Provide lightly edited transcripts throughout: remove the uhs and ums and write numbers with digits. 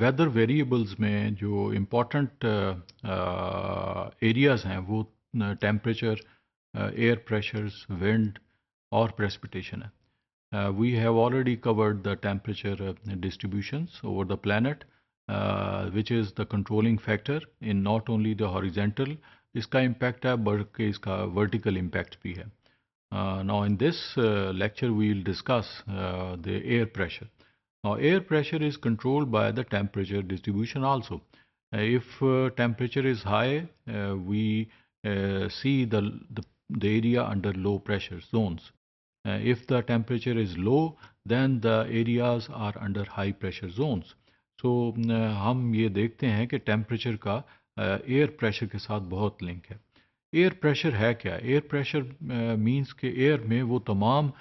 Weather variables में जो important areas हैं वो टेम्परेचर, एयर प्रेशर्स, विंड और प्रेसिपिटेशन है. We have already covered the temperature distributions over the planet, which is the controlling factor in not only the horizontal इसका impact है बल्कि इसका vertical impact भी है. Now in this lecture we will discuss the air pressure. Now air pressure is controlled by the temperature distribution also. If temperature is high, we see the area under low pressure zones. If the temperature is low, then the areas are under high pressure zones. So हम ये देखते हैं कि temperature का air pressure के साथ बहुत link है. एयर प्रेशर है क्या? एयर प्रेशर मींस कि एयर में वो तमाम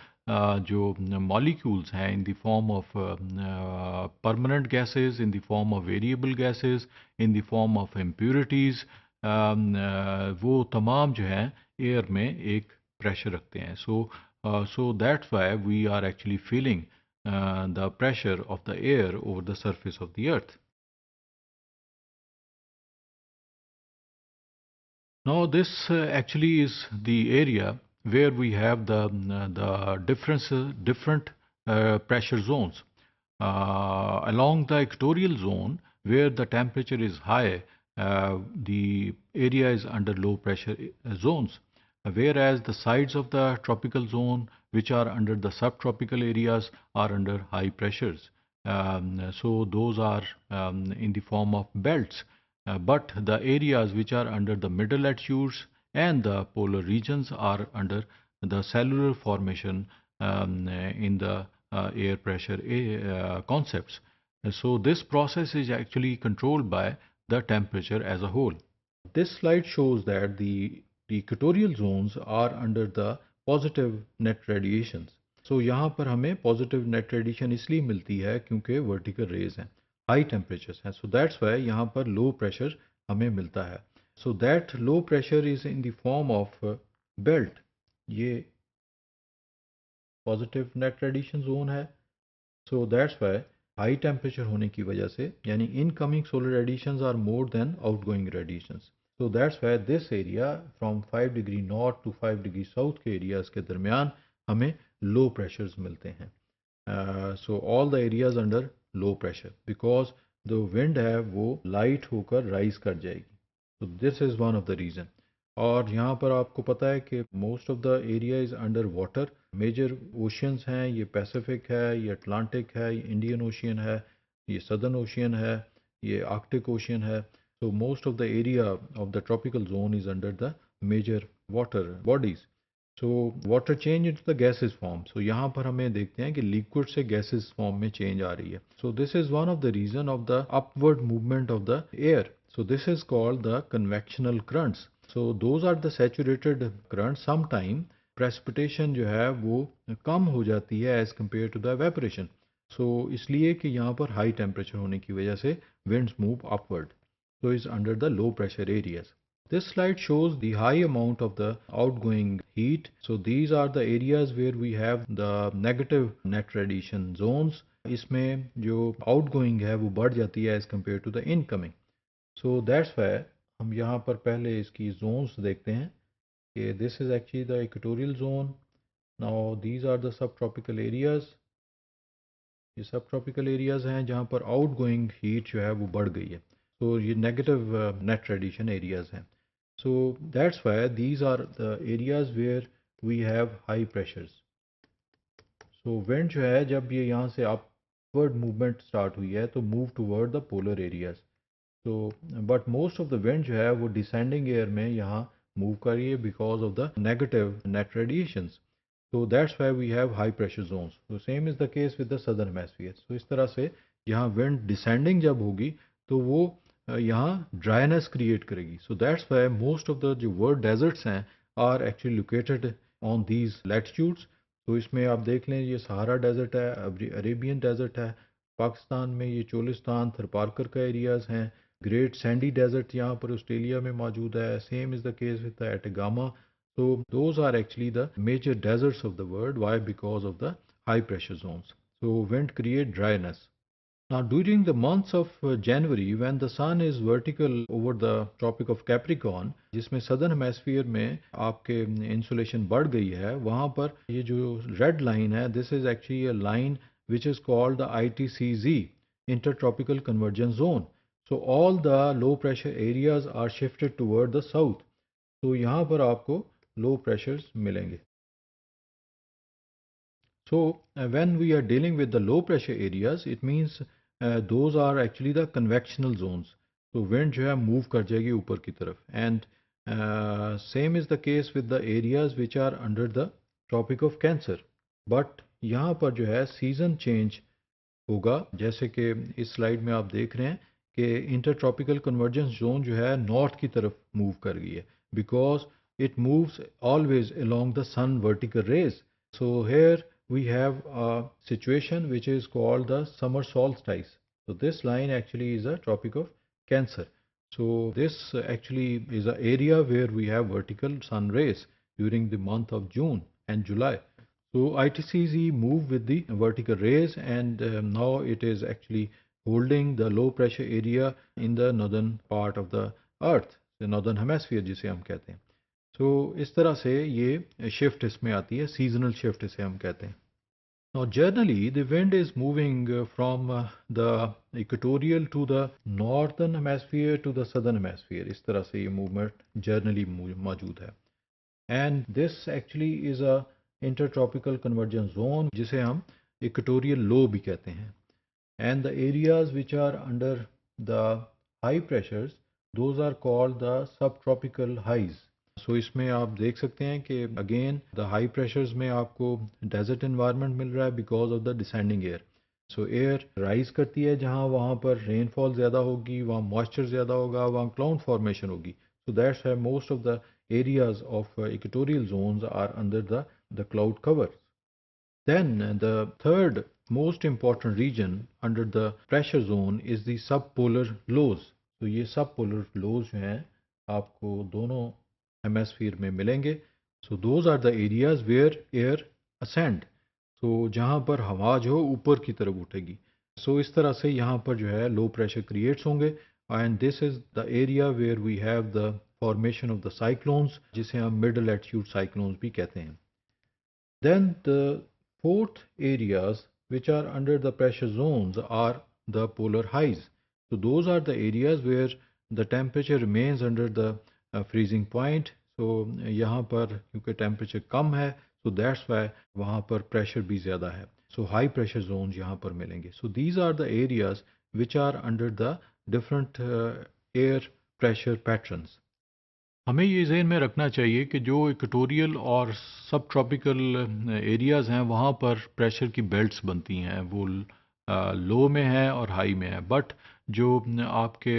जो मॉलिक्यूल्स हैं in the form of permanent gases, in the form of variable gases, in the form of impurities, वो तमाम जो हैं एयर में एक प्रेशर रखते हैं. So that's why we are actually feeling the pressure of the air over the surface of the earth. Now this actually is the area where we have the different pressure zones. Along the equatorial zone, where the temperature is high, the area is under low pressure zones. Whereas the sides of the tropical zone, which are under the subtropical areas, are under high pressures. So those are in the form of belts. But the areas which are under the middle latitudes and the polar regions are under the cellular formation in the air pressure concepts. So this process is actually controlled by the temperature as a whole. This slide shows that the equatorial zones are under the positive net radiations. So यहाँ पर हमें positive net radiation इसलिए मिलती है क्योंकि vertical rays हैं, high temperatures हैं. So that's why यहाँ पर low pressure हमें मिलता है. So that low pressure is in the form of belt. ये positive net radiation zone है. So that's why high temperature होने की वजह से यानी incoming solar radiations are more than outgoing radiations. So that's why this area from 5 degree north to 5 degree south के areas के दरमियान हमें low pressures मिलते हैं. So all the areas under low pressure because the wind है वो light होकर rise कर जाएगी. So this is one of the reason. और यहाँ पर आपको पता है कि most of the area is under water. Major oceans हैं, ये पैसिफिक है, ये अटलांटिक है, ये इंडियन ओशियन है, ये सदर्न ओशियन है, ये आर्कटिक ओशियन है. So most of the area of the tropical zone is under the major water bodies. So water change into the gases form. सो यहाँ पर हमें देखते हैं कि लिक्विड से गैसेस फॉर्म में चेंज आ रही है. So this is one of the reason of the upward movement of the air. So this is called the convectional currents. So those are the saturated currents. Sometime precipitation जो है वो कम हो जाती है as compared to the evaporation. So इसलिए कि यहाँ पर high temperature होने की वजह से winds move upward. So it's under the low pressure areas. This slide shows the high amount of the outgoing heat. So these are the areas where we have the negative net radiation zones. इसमें जो outgoing है वो बढ़ जाती है as compared to the incoming. So that's why हम यहाँ पर पहले इसकी zones देखते हैं कि this is actually the equatorial zone. Now these are the subtropical areas. ये subtropical areas हैं जहाँ पर outgoing heat जो है वो बढ़ गई है. So ये negative net radiation areas हैं. So that's why these are the areas where we have high pressures. So wind जो है जब ये यहाँ से upward movement start हुई है तो move toward the polar areas. So but most of the wind जो है वो descending air में यहाँ move कर रही है because of the negative net radiations. So that's why we have high pressure zones. So same is the case with the southern hemisphere. So इस तरह से यहाँ wind descending जब होगी तो वो यहाँ dryness create करेगी. So that's why most of the जो world deserts हैं are actually located on these latitudes. तो इसमें आप देख लें ये सहारा डेजर्ट है, अरेबियन डेजर्ट है, पाकिस्तान में ये चोलिस्तान थरपारकर का एरियाज़ हैं, ग्रेट सैंडी डेजर्ट यहाँ पर ऑस्ट्रेलिया में मौजूद है. Same is the case with the Atacama. So those are actually the major deserts of the world. Why? Because of the high pressure zones. So wind create dryness. Now, during the months of January, when the sun is vertical over the Tropic of Capricorn, जिसमें southern hemisphere में आपके insolation बढ़ गई है, वहाँ पर ये जो red line है, this is actually a line which is called the ITCZ, Intertropical Convergence Zone. So all the low pressure areas are shifted toward the south. तो यहाँ पर आपको low pressures मिलेंगे. So when we are dealing with the low pressure areas, it means those are actually the convectional zones. So wind जो है move कर जाएगी ऊपर की तरफ. And same is the case with the areas which are under the Tropic of Cancer. But यहाँ पर जो है season change होगा, जैसे कि इस स्लाइड में आप देख रहे हैं कि इंटरट्रॉपिकल कन्वर्जेंस जोन जो है नॉर्थ की तरफ मूव कर गई है, because it moves always along the sun vertical rays. So here we have a situation which is called the summer solstice. So this line actually is a Tropic of Cancer. So this actually is an area where we have vertical sun rays during the month of June and July. So ITCZ moved with the vertical rays, and now it is actually holding the low pressure area in the northern part of the earth, the northern hemisphere जिसे हम कहते हैं. So इस तरह से ये shift इसमें आती है, सीजनल शिफ्ट इसे हम कहते हैं. Now generally the wind is moving from the equatorial to the northern hemisphere to the southern hemisphere. इस तरह से ये मूवमेंट जनरली मौजूद है. And this actually is a intertropical convergence zone जिसे हम equatorial low भी कहते हैं. And the areas which are under the high pressures, those are called the subtropical highs. सो इसमें आप देख सकते हैं कि अगेन द हाई प्रेशर्स में आपको डेजर्ट इन्वायरमेंट मिल रहा है because of the descending air. So air rise करती है जहाँ वहाँ पर रेनफॉल ज़्यादा होगी, वहाँ मॉइस्चर ज़्यादा होगा, वहाँ क्लाउड फॉर्मेशन होगी. So that's why most of the areas of equatorial zones are under the cloud cover. Then the third most important region under the pressure zone is the subpolar lows. तो ये subpolar lows जो हैं आपको दोनों hemisphere में मिलेंगे. So those are the areas where air ascend. So जहाँ पर हवा जो ऊपर की तरफ उठेगी. सो इस तरह से यहाँ पर जो है लो प्रेशर क्रिएट्स होंगे. And this is the area where we have the formation of the cyclones, जिसे हम मिडल एल्टीट्यूड साइक्लोन्स भी कहते हैं. Then the fourth areas which are under the pressure zones are the polar highs. So those are the areas where the temperature remains under the freezing point. So यहाँ पर क्योंकि temperature कम है, so that's why वहाँ पर pressure भी ज़्यादा है. So high pressure zones यहाँ पर मिलेंगे. So these are the areas which are under the different air pressure patterns. हमें ये ज़हन में रखना चाहिए कि जो इक्वेटोरियल और सब ट्रॉपिकल एरियाज़ हैं वहाँ पर प्रेशर की बेल्ट्स बनती हैं, वो लो में है और हाई में है. बट जो आपके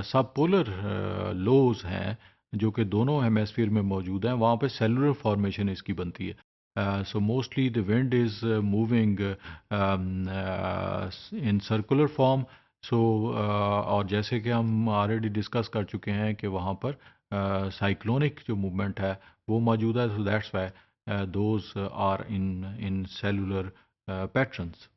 सब पोलर लोज हैं जो कि दोनों हेमिस्फीयर में मौजूद हैं, वहाँ पे सेलुलर फॉर्मेशन इसकी बनती है. So mostly the wind is moving in circular form. So और जैसे कि हम ऑलरेडी डिस्कस कर चुके हैं कि वहाँ पर साइक्लोनिक जो मूवमेंट है वो मौजूद है. So that's why those are in cellular patterns.